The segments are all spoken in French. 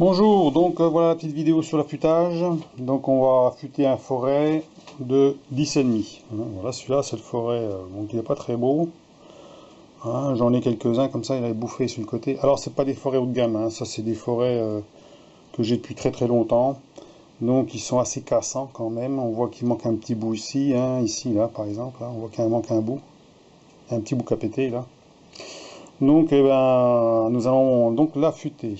Bonjour, donc voilà la petite vidéo sur l'affûtage. Donc on va affûter un forêt de 10,5. Voilà, celui-là c'est le forêt, donc il n'est pas très beau. Hein, j'en ai quelques-uns comme ça, il avait bouffé sur le côté. Alors c'est pas des forêts haut de gamme, hein, ça c'est des forêts que j'ai depuis très très longtemps. Donc ils sont assez cassants quand même. On voit qu'il manque un petit bout ici, hein, ici là par exemple. Là, on voit qu'il manque un bout. Un petit bout à péter là. Donc eh ben, nous allons donc l'affûter.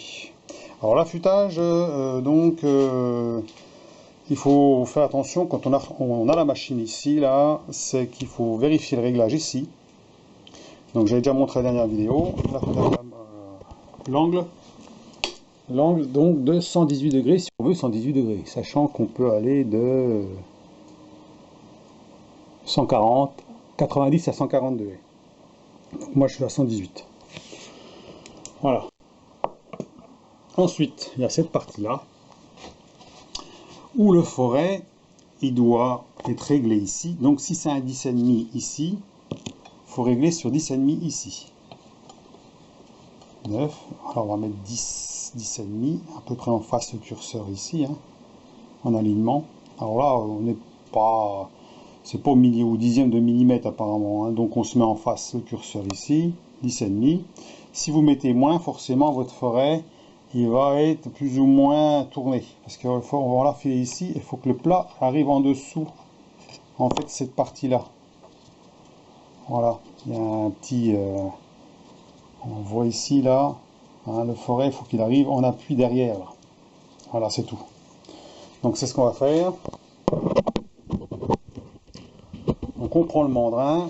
Alors l'affûtage, il faut faire attention quand on a la machine ici, là, c'est qu'il faut vérifier le réglage ici. Donc j'avais déjà montré la dernière vidéo. L'angle, l'angle donc de 118 degrés si on veut 118 degrés, sachant qu'on peut aller de 140, 90 à 140 degrés. Donc moi je suis à 118. Voilà. Ensuite, il y a cette partie-là où le forêt il doit être réglé ici. Donc si c'est un 10,5 ici, il faut régler sur 10,5 ici. 9. Alors on va mettre 10, 10,5, à peu près en face le curseur ici, hein, en alignement. Alors là, on n'est pas, c'est pas au millier ou dixième de millimètre apparemment, hein, donc on se met en face le curseur ici, 10,5. Si vous mettez moins, forcément votre forêt, il va être plus ou moins tourné, parce qu'on va l'affiler ici, il faut que le plat arrive en dessous, en fait, cette partie-là. Voilà, il y a un petit... on voit ici, là, hein, le forêt, il faut qu'il arrive en appui derrière. Là. Voilà, c'est tout. Donc c'est ce qu'on va faire. Donc on prend le mandrin.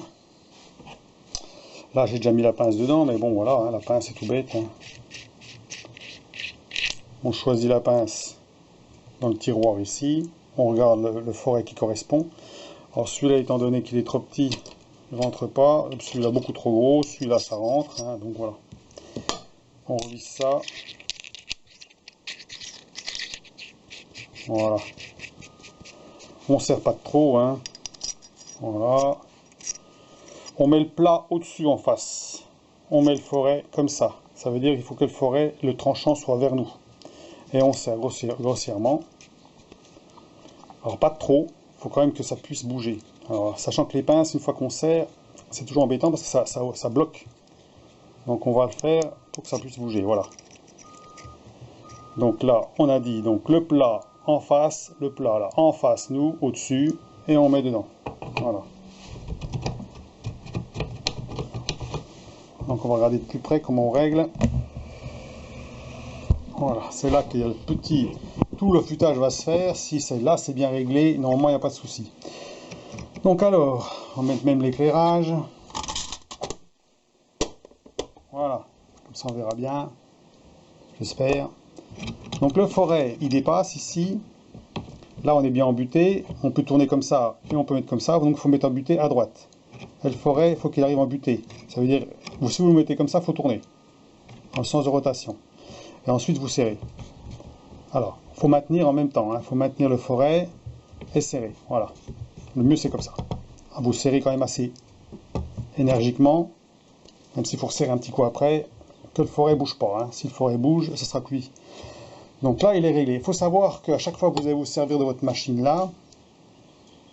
Là, j'ai déjà mis la pince dedans, mais bon, voilà, hein, la pince, c'est tout bête. Hein. On choisit la pince dans le tiroir ici. On regarde le forêt qui correspond. Alors celui-là, étant donné qu'il est trop petit, il ne rentre pas. Celui-là, beaucoup trop gros. Celui-là, ça rentre. Hein, donc voilà. On revisse ça. Voilà. On ne serre pas de trop. Hein. Voilà. On met le plat au-dessus en face. On met le forêt comme ça. Ça veut dire qu'il faut que le forêt, le tranchant soit vers nous. Et on serre grossièrement. Alors pas de trop. Il faut quand même que ça puisse bouger. Alors, sachant que les pinces, une fois qu'on serre, c'est toujours embêtant parce que ça bloque. Donc on va le faire pour que ça puisse bouger. Voilà. Donc là, on a dit donc le plat en face, le plat là en face, nous, au-dessus, et on met dedans. Voilà. Donc on va regarder de plus près comment on règle. Voilà, c'est là qu'il y a le petit... Tout le l'affûtage va se faire. Si c'est là, c'est bien réglé. Normalement, il n'y a pas de souci. Donc alors, on va mettre même l'éclairage. Voilà, comme ça on verra bien. J'espère. Donc le forêt, il dépasse ici. Là, on est bien embuté. On peut tourner comme ça et on peut mettre comme ça. Donc il faut mettre embuté à droite. Et le forêt, il faut qu'il arrive embuté. Ça veut dire, si vous le mettez comme ça, il faut tourner. Dans le sens de rotation. Et ensuite, vous serrez. Alors, il faut maintenir en même temps. Il faut maintenir le forêt et serrer. Voilà. Le mieux, c'est comme ça. Vous serrez quand même assez énergiquement. Même s'il faut resserrer un petit coup après. Que le forêt ne bouge pas. Hein. Si le forêt bouge, ça sera cuit. Donc là, il est réglé. Il faut savoir qu'à chaque fois que vous allez vous servir de votre machine là,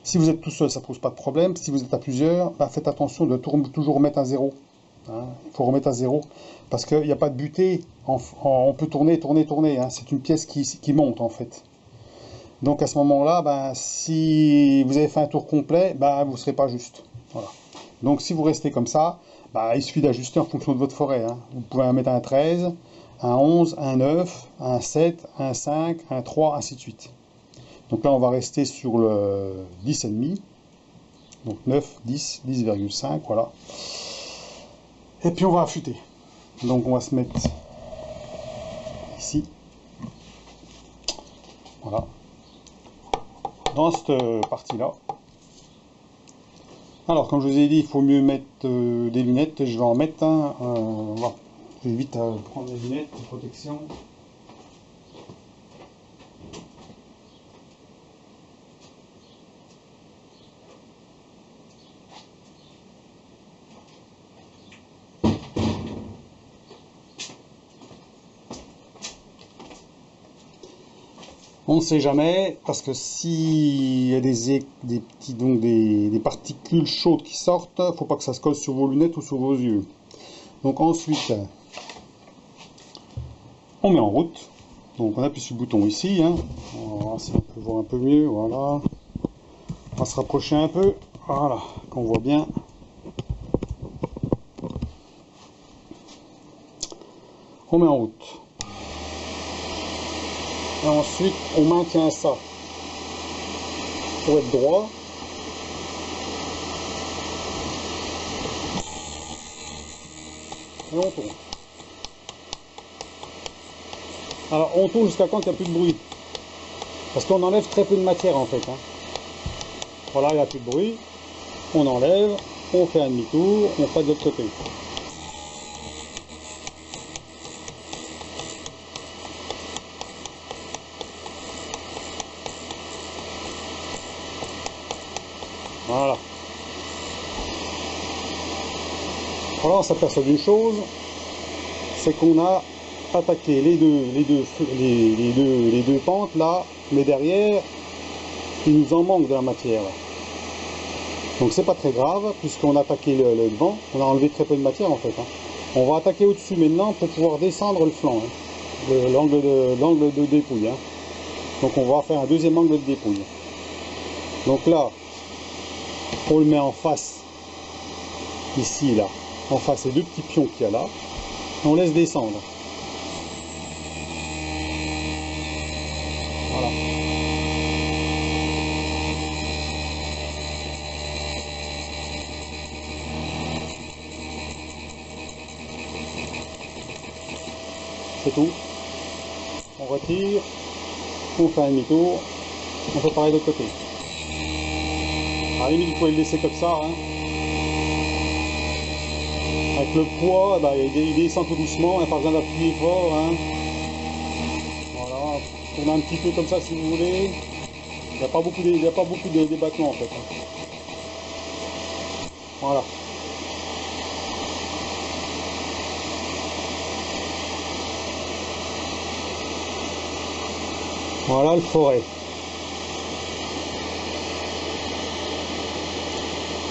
si vous êtes tout seul, ça ne pose pas de problème. Si vous êtes à plusieurs, là, faites attention de toujours remettre à zéro. Hein. Il faut remettre à zéro. Parce qu'il n'y a pas de butée. On peut tourner, tourner, tourner. Hein. C'est une pièce qui monte en fait. Donc à ce moment-là, ben, si vous avez fait un tour complet, ben, vous ne serez pas juste. Voilà. Donc si vous restez comme ça, ben, il suffit d'ajuster en fonction de votre forêt. Hein. Vous pouvez en mettre un 13, un 11, un 9, un 7, un 5, un 3, ainsi de suite. Donc là, on va rester sur le 10,5. Donc 9, 10, 10,5, voilà. Et puis on va affûter. Donc on va se mettre ici. Voilà. Dans cette partie-là. Alors, comme je vous ai dit, il faut mieux mettre des lunettes. Je vais en mettre un. Voilà. Je vais vite prendre les lunettes de protection. On ne sait jamais, parce que s'il y a des particules chaudes qui sortent, il ne faut pas que ça se colle sur vos lunettes ou sur vos yeux. Donc ensuite, on met en route. Donc on appuie sur le bouton ici. Hein. On va voir si on peut voir un peu mieux. Voilà. On va se rapprocher un peu. Voilà, qu'on voit bien. On met en route. Et ensuite, on maintient ça pour être droit. Et on tourne. Alors, on tourne jusqu'à quand il n'y a plus de bruit. Parce qu'on enlève très peu de matière en fait. Hein. Voilà, il n'y a plus de bruit. On enlève, on fait un demi-tour, on fait de l'autre côté. Voilà. Alors on s'aperçoit d'une chose, c'est qu'on a attaqué les deux pentes là, mais derrière, il nous en manque de la matière. Donc c'est pas très grave, puisqu'on a attaqué le devant, on a enlevé très peu de matière en fait. Hein. On va attaquer au-dessus maintenant pour pouvoir descendre le flanc, hein, l'angle de dépouille. Hein. Donc on va faire un deuxième angle de dépouille. Donc là, on le met en face, ici, là, en face les deux petits pions qu'il y a là, et on laisse descendre. Voilà. C'est tout. On retire, on fait un demi-tour, on fait pareil de l'autre côté. À la limite, vous pouvez le laisser comme ça. Hein. Avec le poids, bah, il descend tout doucement, il n'y a pas besoin d'appuyer fort. Hein. Voilà, tournez un petit peu comme ça si vous voulez. Il n'y a pas beaucoup de débattement en fait. Hein. Voilà. Voilà le forêt.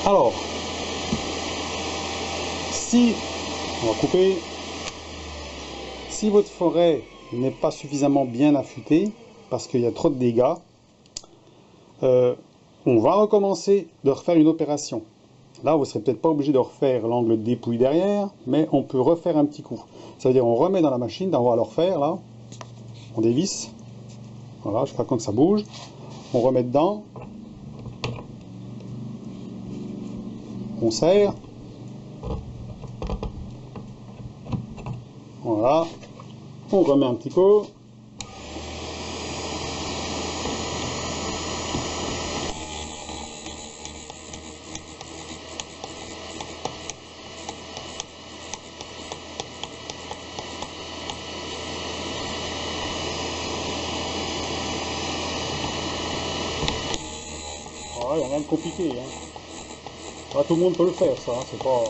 Alors, si, on va couper, si votre forêt n'est pas suffisamment bien affûtée, parce qu'il y a trop de dégâts, on va recommencer de refaire une opération. Là, vous ne serez peut-être pas obligé de refaire l'angle de dépouille derrière, mais on peut refaire un petit coup. Ça veut dire on remet dans la machine, on va le refaire là, on dévisse, voilà, jusqu'à quand que ça bouge, on remet dedans, on serre, voilà, on remet un petit peu, il n'y a rien de compliqué. Hein. Ah, tout le monde peut le faire, ça. Hein, c'est pas.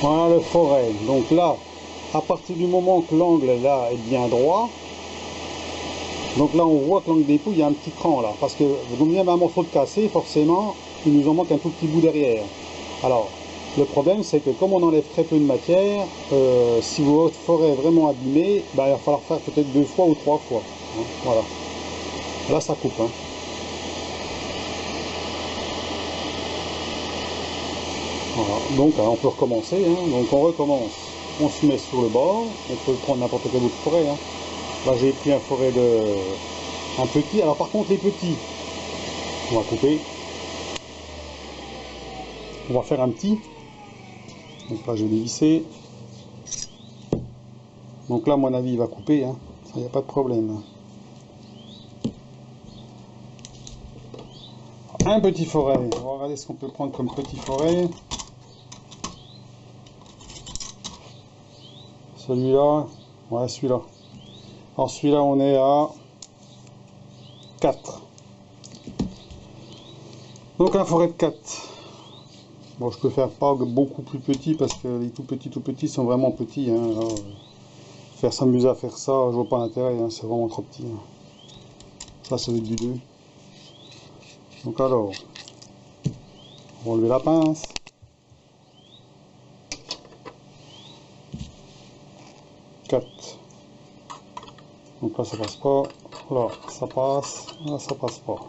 Voilà le forêt. Donc là, à partir du moment que l'angle là est bien droit, donc là on voit que l'angle dépouille, il y a un petit cran là, parce que même un morceau de cassé, forcément, il nous en manque un tout petit bout derrière. Alors, le problème c'est que comme on enlève très peu de matière, si votre forêt est vraiment abîmée, bah, il va falloir faire peut-être 2 fois ou 3 fois. Hein, voilà. Là ça coupe. Hein. Voilà. Donc on peut recommencer. Hein. Donc on recommence. On se met sur le bord. On peut prendre n'importe quelle autre forêt. Hein. Là j'ai pris un forêt un petit. Alors par contre les petits, on va couper. On va faire un petit. Donc là je vais dévisser. Donc là à mon avis il va couper. Hein. Ça, il n'y a pas de problème. Un petit forêt. On va regarder ce qu'on peut prendre comme petit forêt. Celui-là. Ouais, celui-là. Alors celui-là on est à 4. Donc un forêt de 4. Bon, je peux faire pas beaucoup plus petit parce que les tout petits sont vraiment petits. Hein. Alors, faire s'amuser à faire ça, je vois pas l'intérêt, hein, c'est vraiment trop petit. Hein. Ça va être du 2. Donc alors, on va enlever la pince. Donc là ça passe pas, là ça passe, là ça passe pas.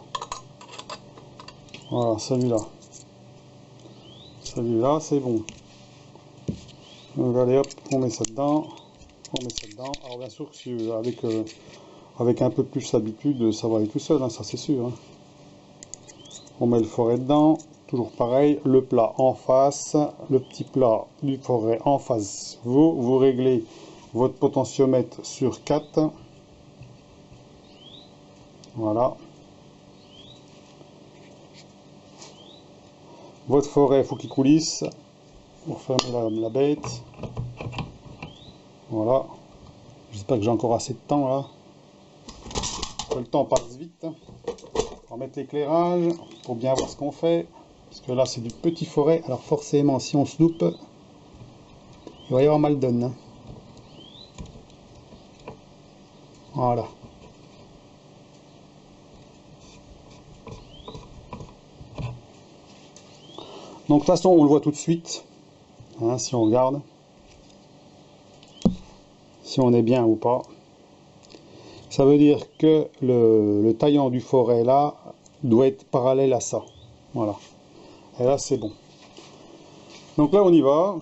Voilà, celui-là c'est bon. Donc allez hop, on met ça dedans, Alors bien sûr que avec un peu plus d'habitude, ça va aller tout seul, hein, ça c'est sûr. Hein. On met le forêt dedans, toujours pareil, le plat en face, le petit plat du forêt en face. Vous réglez votre potentiomètre sur 4. Voilà. Votre forêt, il faut qu'il coulisse. Vous refermez la bête. Voilà. J'espère que j'ai encore assez de temps là. Le temps passe vite. On va mettre l'éclairage pour bien voir ce qu'on fait. Parce que là, c'est du petit forêt. Alors forcément, si on se loupe, il va y avoir mal donne. Hein. Voilà. Donc de toute façon, on le voit tout de suite. Hein, si on regarde. Si on est bien ou pas. Ça veut dire que le taillant du forêt là doit être parallèle à ça. Voilà. Et là c'est bon. Donc là on y va.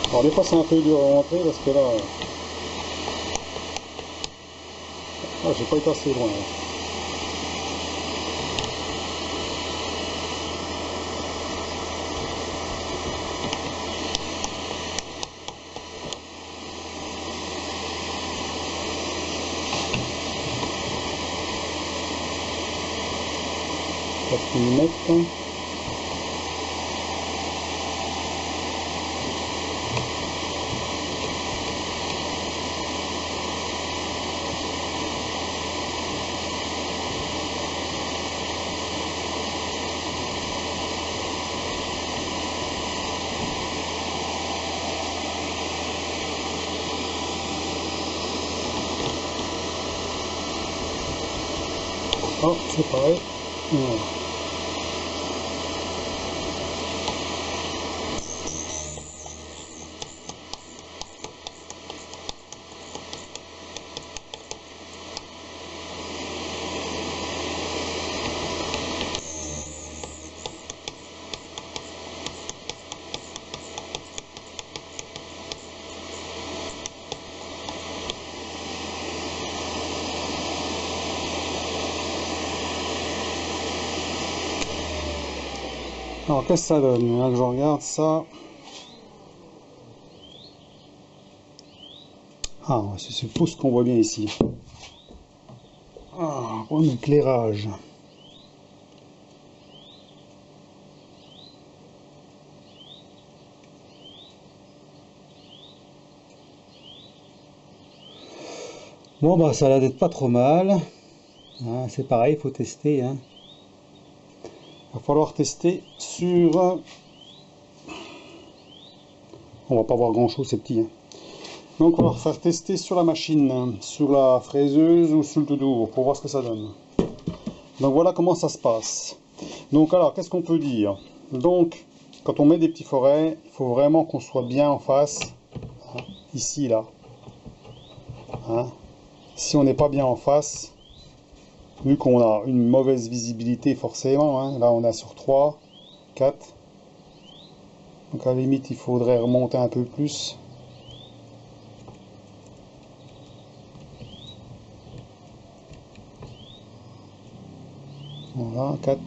Alors des fois c'est un peu dur à rentrer parce que là... Ah, j'ai pas été assez loin. Là. Mm. Oh, c'est pareil. Voilà. Alors qu'est-ce que ça donne? Là que je regarde ça. Ah, c'est tout ce qu'on voit bien ici. Ah, pour l'éclairage. Bon bah ça a l'air d'être pas trop mal. Hein, c'est pareil, il faut tester. Hein. Il va falloir tester sur... On va pas voir grand chose, c'est petit. Hein. Donc on va faire tester sur la machine, hein, sur la fraiseuse ou sur le tout pour voir ce que ça donne. Donc voilà comment ça se passe. Donc alors, qu'est-ce qu'on peut dire? Donc, quand on met des petits forêts, il faut vraiment qu'on soit bien en face. Hein, ici, là. Hein. Si on n'est pas bien en face, vu qu'on a une mauvaise visibilité forcément, hein, là on est sur 3, 4. Donc à la limite, il faudrait remonter un peu plus. Voilà, 4.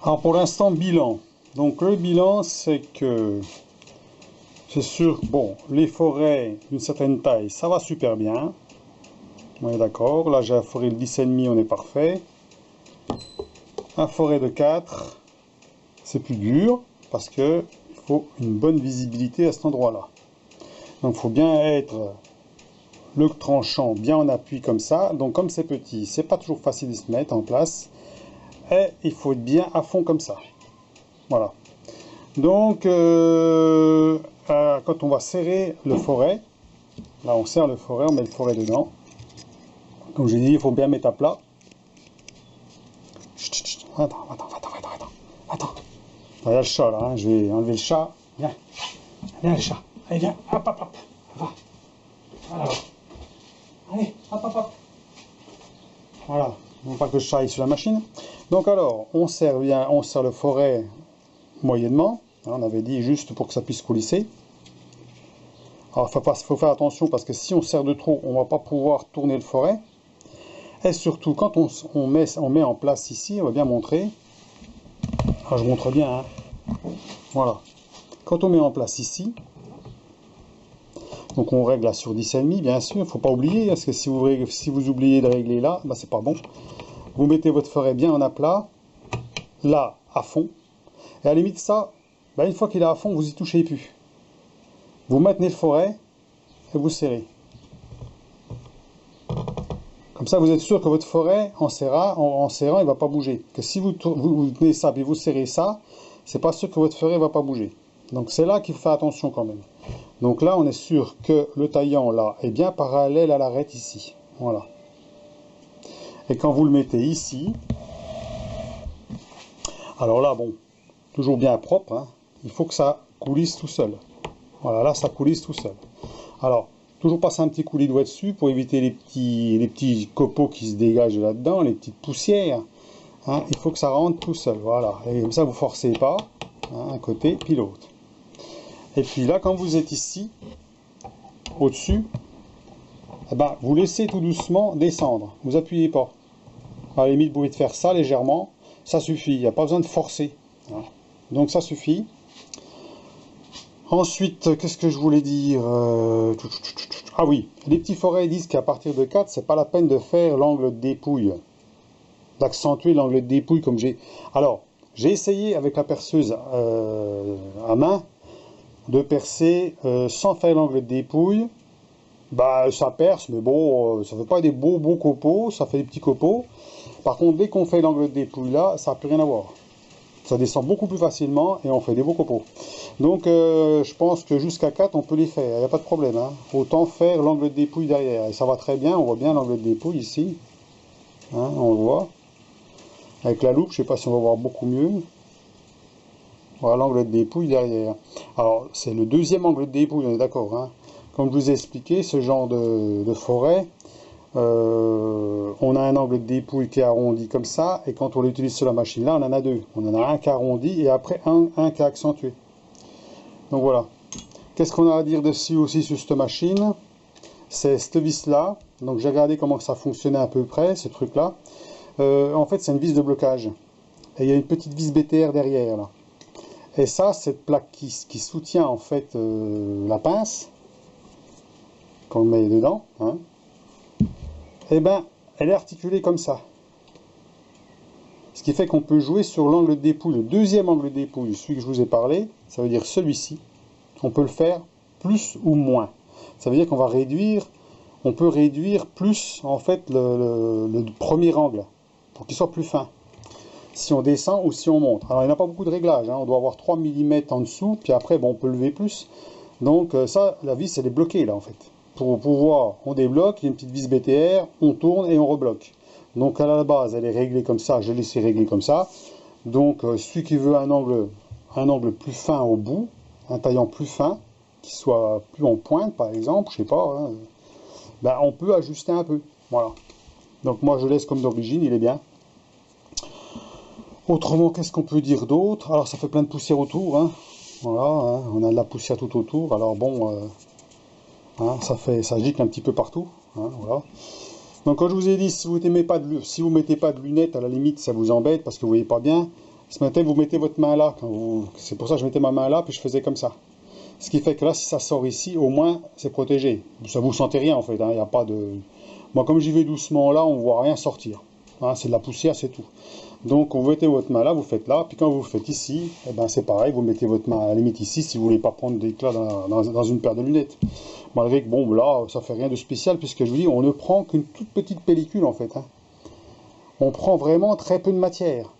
Alors pour l'instant, bilan. Donc le bilan, c'est que c'est sûr, bon, les forêts d'une certaine taille, ça va super bien. On est d'accord. Là, j'ai la forêt de 10,5, on est parfait. Un forêt de 4, c'est plus dur parce que il faut une bonne visibilité à cet endroit-là. Donc, il faut bien être le tranchant bien en appui comme ça. Donc, comme c'est petit, c'est pas toujours facile de se mettre en place. Et il faut être bien à fond comme ça. Voilà. Donc, quand on va serrer le forêt, là, on serre le forêt, on met le forêt dedans. Comme je dis, il faut bien mettre à plat. Chut, chut, chut. Attends. Il y a le chat là, hein. Je vais enlever le chat. Viens, viens le chat. Allez, viens, hop. Va. Voilà. Allez, hop. Voilà. Non pas que le chat aille sur la machine. Donc alors, on serre le forêt moyennement. On avait dit juste pour que ça puisse coulisser. Alors, il faut faire attention parce que si on serre de trop, on ne va pas pouvoir tourner le forêt. Et surtout, quand on met en place ici, on va bien montrer. Alors, je montre bien, hein. Voilà. Quand on met en place ici, donc on règle là sur 10,5, bien sûr. Il ne faut pas oublier, parce que si vous oubliez de régler là, bah, c'est pas bon. Vous mettez votre forêt bien en aplat, là, à fond. Et à la limite, ça, bah, une fois qu'il est à fond, vous y touchez plus. Vous maintenez le forêt et vous serrez. Comme ça, vous êtes sûr que votre forêt, en serrant, il ne va pas bouger. Que si vous tenez ça et vous serrez ça, c'est pas sûr que votre forêt ne va pas bouger. Donc c'est là qu'il faut faire attention quand même. Donc là, on est sûr que le taillant là est bien parallèle à l'arête ici. Voilà. Et quand vous le mettez ici, alors là, bon, toujours bien propre, hein, il faut que ça coulisse tout seul. Voilà, là, ça coulisse tout seul. Alors, toujours passer un petit coulis de doigt dessus pour éviter les petits copeaux qui se dégagent là-dedans, les petites poussières. Hein, il faut que ça rentre tout seul, voilà. Et comme ça, vous ne forcez pas, hein, un côté puis l'autre. Et puis là, quand vous êtes ici, au-dessus, eh ben, vous laissez tout doucement descendre. Vous appuyez pas. À la limite, vous pouvez faire ça légèrement. Ça suffit. Il n'y a pas besoin de forcer. Voilà. Donc ça suffit. Ensuite, qu'est-ce que je voulais dire? Ah oui, les petits forêts disent qu'à partir de 4, c'est pas la peine de faire l'angle de dépouille. D'accentuer l'angle de dépouille comme j'ai... Alors, j'ai essayé avec la perceuse à main de percer sans faire l'angle de dépouille. Bah, ça perce, mais bon, ça fait pas des beaux copeaux, ça fait des petits copeaux. Par contre, dès qu'on fait l'angle de dépouille là, ça n'a plus rien à voir. Ça descend beaucoup plus facilement et on fait des beaux copeaux. Donc, je pense que jusqu'à 4, on peut les faire, il n'y a pas de problème. Hein. Autant faire l'angle de dépouille derrière. Et ça va très bien, on voit bien l'angle de dépouille ici. Hein, on le voit. Avec la loupe, je ne sais pas si on va voir beaucoup mieux. Voilà l'angle de dépouille derrière. Alors, c'est le deuxième angle de dépouille, on est d'accord. Hein. Comme je vous ai expliqué, ce genre de forêt, on a un angle de dépouille qui est arrondi comme ça, et quand on l'utilise sur la machine là, on en a deux. On en a un qui est arrondi et après un qui est accentué. Donc voilà. Qu'est-ce qu'on a à dire dessus aussi sur cette machine? C'est cette vis là. Donc j'ai regardé comment ça fonctionnait à peu près, ce truc là. En fait, c'est une vis de blocage. Et il y a une petite vis BTR derrière là. Et ça, cette plaque qui soutient en fait la pince, qu'on met dedans, hein, et ben, elle est articulée comme ça. Ce qui fait qu'on peut jouer sur l'angle de dépouille, le deuxième angle de dépouille, celui que je vous ai parlé, ça veut dire celui-ci. On peut le faire plus ou moins. Ça veut dire qu'on va réduire, on peut réduire plus en fait le premier angle, pour qu'il soit plus fin. Si on descend ou si on monte. Alors il n'y a pas beaucoup de réglages, hein. On doit avoir 3 mm en dessous, puis après bon, on peut lever plus. Donc ça, la vis elle est bloquée là en fait. Pour pouvoir, on débloque, il y a une petite vis BTR, on tourne et on rebloque. Donc à la base, elle est réglée comme ça, je l'ai laissé régler comme ça. Donc celui qui veut un angle plus fin au bout, un taillant plus fin, qui soit plus en pointe par exemple, je sais pas, hein, ben, on peut ajuster un peu. Voilà. Donc moi je laisse comme d'origine, il est bien. Autrement, qu'est-ce qu'on peut dire d'autre? Alors ça fait plein de poussière autour, hein. Voilà, hein, on a de la poussière tout autour. Alors bon, hein, ça gicle un petit peu partout. Hein, voilà. Donc comme je vous ai dit, si vous mettez pas de lunettes, à la limite ça vous embête parce que vous voyez pas bien. Ce matin, vous mettez votre main là. C'est pour ça que je mettais ma main là, puis je faisais comme ça. Ce qui fait que là, si ça sort ici, au moins, c'est protégé. Ça vous sentez rien en fait. Il y a pas de... Moi, comme j'y vais doucement là, on ne voit rien sortir. Hein, c'est de la poussière, c'est tout. Donc, vous mettez votre main là, vous faites là. Puis quand vous le faites ici, eh ben, c'est pareil. Vous mettez votre main à la limite ici si vous voulez pas prendre d'éclat dans une paire de lunettes. Malgré que, bon, là, ça fait rien de spécial puisque je vous dis, on ne prend qu'une toute petite pellicule en fait. Hein. On prend vraiment très peu de matière.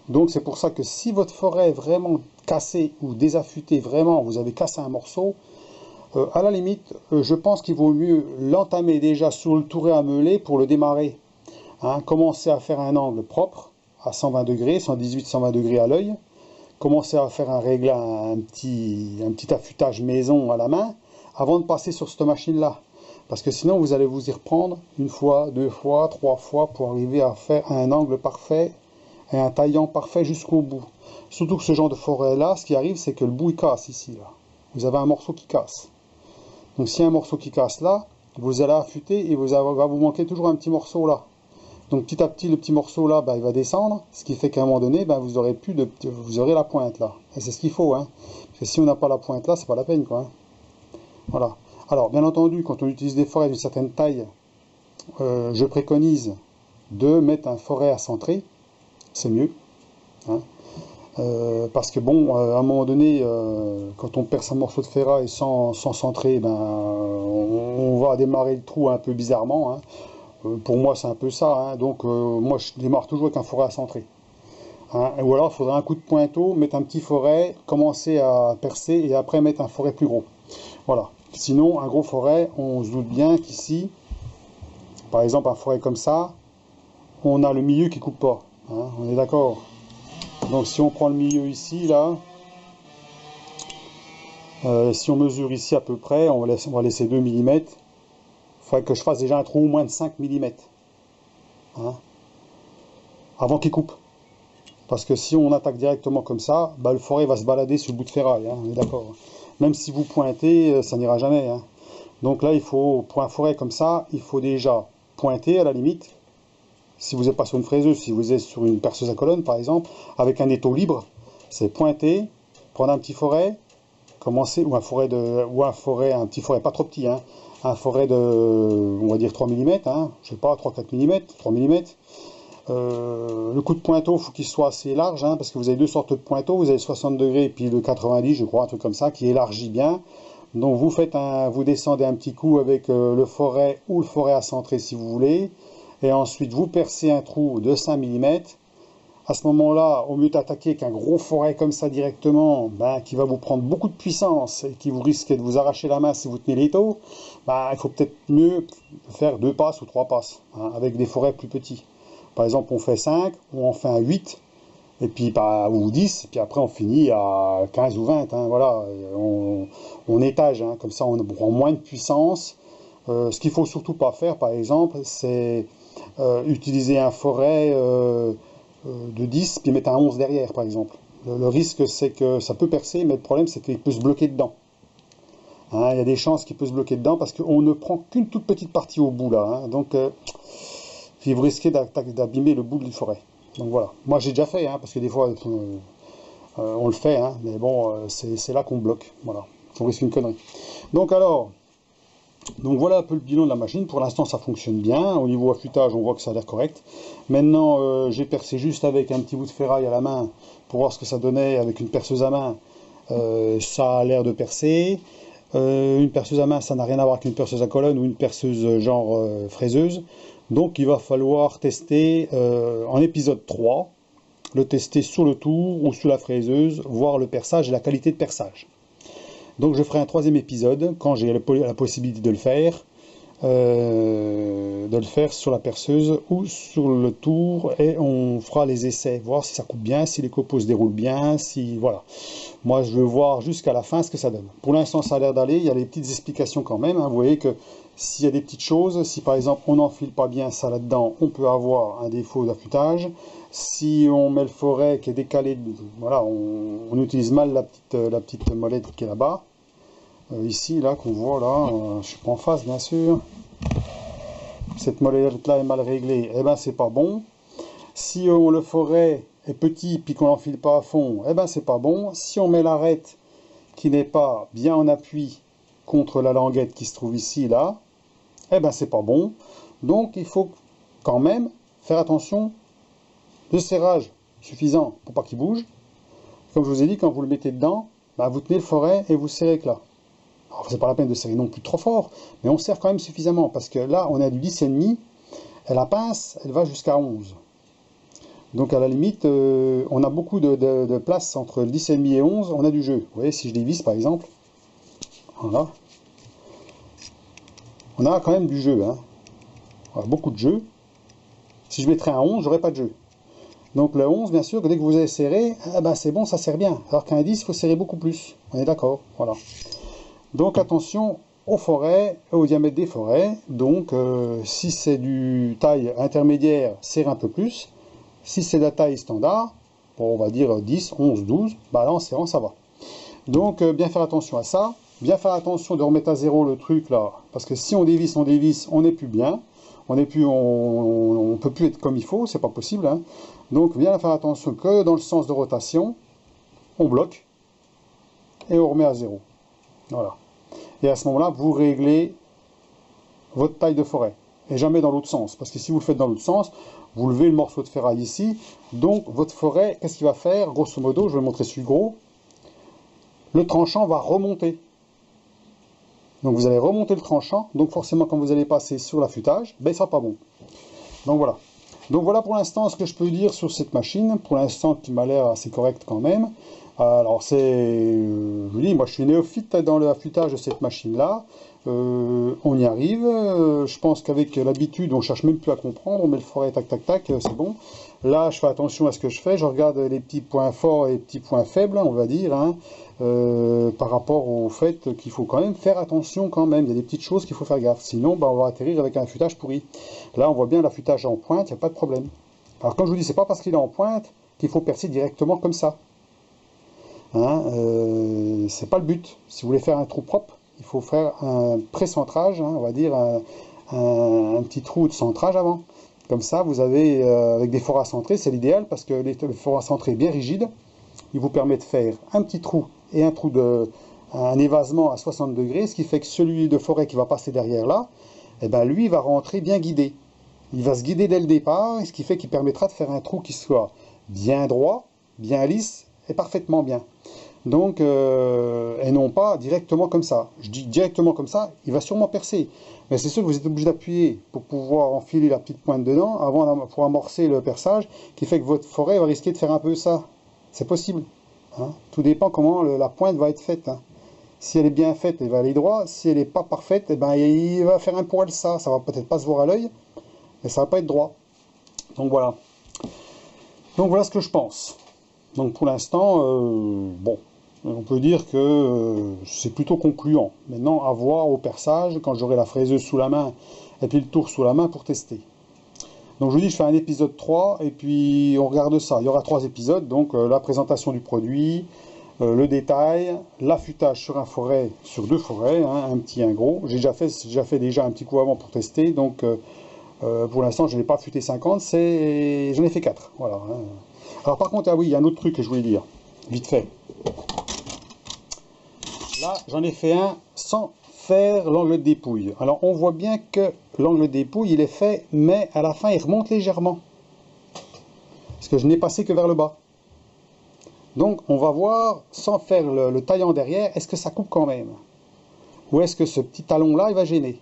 Donc, c'est pour ça que si votre forêt est vraiment cassée ou désaffûtée, vraiment, vous avez cassé un morceau, à la limite, je pense qu'il vaut mieux l'entamer déjà sur le touret à meuler pour le démarrer. Hein, commencer à faire un angle propre à 120 degrés, 118-120 degrés à l'œil. Commencer à faire un réglage, un petit affûtage maison à la main avant de passer sur cette machine-là. Parce que sinon, vous allez vous y reprendre une fois, deux fois, trois fois pour arriver à faire un angle parfait et un taillant parfait jusqu'au bout. Surtout que ce genre de forêt-là, ce qui arrive, c'est que le bout il casse ici. Là. Vous avez un morceau qui casse. Donc s'il y a un morceau qui casse là, vous allez affûter et va vous manquer toujours un petit morceau là. Donc petit à petit, le petit morceau là, il va descendre, ce qui fait qu'à un moment donné, vous aurez la pointe là. Et c'est ce qu'il faut. Hein. Parce que si on n'a pas la pointe là, c'est pas la peine. Quoi, hein. Voilà. Alors bien entendu, quand on utilise des forêts d'une certaine taille, je préconise de mettre un forêt à centrer. C'est mieux. Hein. Parce que bon, à un moment donné, quand on perce un morceau de ferraille sans centrer, on va démarrer le trou un peu bizarrement. Hein. Pour moi, c'est un peu ça. Hein. Donc, moi, je démarre toujours avec un forêt à centrer. Hein. Ou alors, il faudrait un coup de pointeau, mettre un petit forêt, commencer à percer et après mettre un forêt plus gros. Voilà. Sinon, un gros forêt, on se doute bien qu'ici, par exemple, un forêt comme ça, on a le milieu qui ne coupe pas. Hein. On est d'accord? Donc si on prend le milieu ici, là, si on mesure ici à peu près, on va laisser 2 mm. Il faudrait que je fasse déjà un trou au moins de 5 mm. Hein, avant qu'il coupe. Parce que si on attaque directement comme ça, le forêt va se balader sur le bout de ferraille. Hein, on est d'accord. Même si vous pointez, ça n'ira jamais. Hein. Donc là, il faut, pour un forêt comme ça, il faut déjà pointer à la limite. Si vous n'êtes pas sur une fraiseuse, si vous êtes sur une perceuse à colonne par exemple, avec un étau libre, c'est pointer, prendre un petit forêt, commencer, ou un petit forêt pas trop petit, hein, un forêt de, on va dire 3 mm, hein, je sais pas, 3-4 mm, 3 mm. Le coup de pointeau, il faut qu'il soit assez large, hein, parce que vous avez deux sortes de pointeaux, vous avez 60 degrés et puis le 90, je crois, un truc comme ça, qui élargit bien. Donc vous descendez un petit coup avec le forêt ou le forêt à centrer si vous voulez. Et ensuite, vous percez un trou de 5 mm. À ce moment-là, au lieu d'attaquer qu'un gros forêt comme ça directement, qui va vous prendre beaucoup de puissance et qui vous risque de vous arracher la main si vous tenez l'étau, il faut peut-être mieux faire 2 passes ou 3 passes, hein, avec des forêts plus petits. Par exemple, on fait 5, ou on fait un 8, et puis, ou 10, et puis après on finit à 15 ou 20. Hein, voilà, on étage, hein, comme ça on prend moins de puissance. Ce qu'il ne faut surtout pas faire, par exemple, c'est utiliser un forêt de 10 puis mettre un 11 derrière, par exemple. Le risque, c'est que ça peut percer, mais le problème, c'est qu'il peut se bloquer dedans. Hein, il y a des chances qu'il peut se bloquer dedans parce qu'on ne prend qu'une toute petite partie au bout, là. Hein, donc, vous risquez d'abîmer le bout de la forêt. Donc voilà. Moi, j'ai déjà fait, hein, parce que des fois, on le fait, hein, mais bon, c'est là qu'on bloque. Voilà. On risque une connerie. Donc alors... Donc voilà un peu le bilan de la machine. Pour l'instant ça fonctionne bien. Au niveau affûtage on voit que ça a l'air correct. Maintenant j'ai percé juste avec un petit bout de ferraille à la main pour voir ce que ça donnait avec une perceuse à main. Ça a l'air de percer. Une perceuse à main ça n'a rien à voir qu'une perceuse à colonne ou une perceuse genre fraiseuse. Donc il va falloir tester en épisode 3. Le tester sur le tour ou sur la fraiseuse. Voir le perçage et la qualité de perçage. Donc je ferai un 3e épisode quand j'ai la possibilité de le faire sur la perceuse ou sur le tour et on fera les essais, voir si ça coupe bien, si les copeaux se déroulent bien, si voilà. Moi je veux voir jusqu'à la fin ce que ça donne. Pour l'instant ça a l'air d'aller, il y a des petites explications quand même, hein. Vous voyez que s'il y a des petites choses, si par exemple on n'enfile pas bien ça là-dedans, on peut avoir un défaut d'affûtage. Si on met le forêt qui est décalé, voilà, on utilise mal la petite molette qui est là-bas. Ici, là, qu'on voit là, je ne suis pas en face, bien sûr. Cette molette-là est mal réglée, eh ben c'est pas bon. Si le forêt est petit puis qu'on l'enfile pas à fond, eh ben c'est pas bon. Si on met l'arête qui n'est pas bien en appui contre la languette qui se trouve ici, là, eh ben c'est pas bon. Donc il faut quand même faire attention de serrage suffisant pour pas qu'il bouge. Comme je vous ai dit, quand vous le mettez dedans, bah, vous tenez le foret et vous serrez que là. Alors c'est pas la peine de serrer non plus trop fort, mais on serre quand même suffisamment, parce que là on a du 10,5, et la pince elle va jusqu'à 11. Donc à la limite, on a beaucoup de place entre le 10,5 et 11, on a du jeu. Vous voyez, si je dévisse par exemple, voilà, on a quand même du jeu, hein. Voilà, beaucoup de jeu. Si je mettrais un 11, j'aurais pas de jeu. Donc le 11, bien sûr, que dès que vous avez serré, eh ben, c'est bon, ça serre bien. Alors qu'un 10, il faut serrer beaucoup plus. On est d'accord, voilà. Donc attention au foret, au diamètre des forets. Donc si c'est du taille intermédiaire, serre un peu plus. Si c'est de la taille standard, bon, on va dire 10, 11, 12, bah là en serrant ça va. Donc bien faire attention à ça. Bien faire attention de remettre à zéro le truc là. Parce que si on dévisse, on n'est plus bien. On peut plus être comme il faut, c'est pas possible, hein. Donc bien faire attention que dans le sens de rotation, on bloque et on remet à zéro. Voilà. Et à ce moment-là, vous réglez votre taille de foret. Et jamais dans l'autre sens. Parce que si vous le faites dans l'autre sens, vous levez le morceau de ferraille ici. Donc votre foret, qu'est-ce qu'il va faire? Grosso modo, je vais montrer celui gros. Le tranchant va remonter. Donc vous allez remonter le tranchant. Donc forcément, quand vous allez passer sur l'affûtage, ben, il ne sera pas bon. Donc voilà. Donc voilà pour l'instant ce que je peux dire sur cette machine. Pour l'instant, qui m'a l'air assez correct quand même. Alors c'est, je vous dis, moi je suis néophyte dans l'affûtage de cette machine-là. On y arrive. Je pense qu'avec l'habitude, on cherche même plus à comprendre. On met le foret, tac, tac, tac, c'est bon. Là, je fais attention à ce que je fais. Je regarde les petits points forts et les petits points faibles, on va dire, hein, par rapport au fait qu'il faut quand même faire attention quand même. Il y a des petites choses qu'il faut faire gaffe. Sinon, bah, on va atterrir avec un affûtage pourri. Là, on voit bien l'affûtage en pointe, il n'y a pas de problème. Alors, comme je vous dis, c'est pas parce qu'il est en pointe qu'il faut percer directement comme ça. Hein, c'est pas le but. Si vous voulez faire un trou propre, il faut faire un pré-centrage, hein, on va dire un petit trou de centrage avant. Comme ça, vous avez, avec des forats centrés, c'est l'idéal parce que le forat centré bien rigide, il vous permet de faire un petit trou et un évasement à 60 degrés, ce qui fait que celui de forêt qui va passer derrière là, eh ben, lui, il va rentrer bien guidé. Il va se guider dès le départ, ce qui fait qu'il permettra de faire un trou qui soit bien droit, bien lisse et parfaitement bien. Donc, et non pas directement comme ça. Je dis directement comme ça, il va sûrement percer. Mais c'est sûr que vous êtes obligé d'appuyer pour pouvoir enfiler la petite pointe dedans, pour amorcer le perçage, qui fait que votre foret va risquer de faire un peu ça. C'est possible. Hein. Tout dépend comment la pointe va être faite. Hein. Si elle est bien faite, elle va aller droit. Si elle n'est pas parfaite, eh ben, il va faire un poil ça. Ça va peut-être pas se voir à l'œil, mais ça va pas être droit. Donc voilà. Donc voilà ce que je pense. Donc pour l'instant, bon. On peut dire que c'est plutôt concluant. Maintenant, à voir au perçage, quand j'aurai la fraiseuse sous la main et puis le tour sous la main pour tester. Donc je vous dis, je fais un épisode 3 et puis on regarde ça. Il y aura 3 épisodes, donc la présentation du produit, le détail, l'affûtage sur un foret, sur 2 forets, hein, un petit et un gros. J'ai déjà fait déjà un petit coup avant pour tester, donc pour l'instant je n'ai pas affûté 50, j'en ai fait 4. Voilà. Hein. Alors par contre, ah oui, il y a un autre truc que je voulais dire, vite fait. Là, j'en ai fait un sans faire l'angle de dépouille. Alors, on voit bien que l'angle de dépouille, il est fait, mais à la fin, il remonte légèrement. Parce que je n'ai passé que vers le bas. Donc, on va voir, sans faire le taillant derrière, est-ce que ça coupe quand même? Ou est-ce que ce petit talon-là, il va gêner?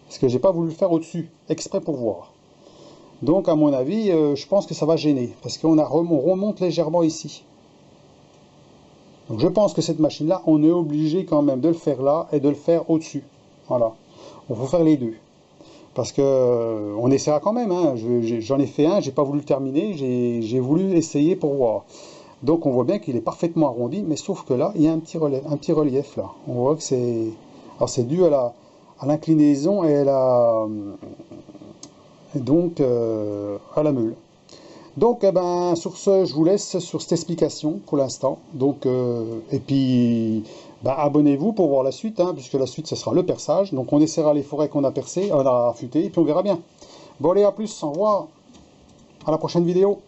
Parce que j'ai pas voulu le faire au-dessus, exprès pour voir. Donc, à mon avis, je pense que ça va gêner. Parce qu'on remonte légèrement ici. Donc je pense que cette machine-là, on est obligé quand même de le faire là et de le faire au-dessus. Voilà. Il faut faire les deux. Parce que on essaiera quand même. Hein. J'en ai fait un, j'ai pas voulu le terminer, j'ai voulu essayer pour voir. Donc on voit bien qu'il est parfaitement arrondi, mais sauf que là, il y a un petit relief là. On voit que c'est... Alors c'est dû à l'inclinaison et à la meule. Donc, eh ben, sur ce, je vous laisse sur cette explication pour l'instant. Donc, et puis, ben, abonnez-vous pour voir la suite, hein, puisque la suite, ce sera le perçage. Donc, on essaiera les forêts qu'on a percées, on a affûtées, et puis on verra bien. Bon, allez, à plus, au revoir, à la prochaine vidéo.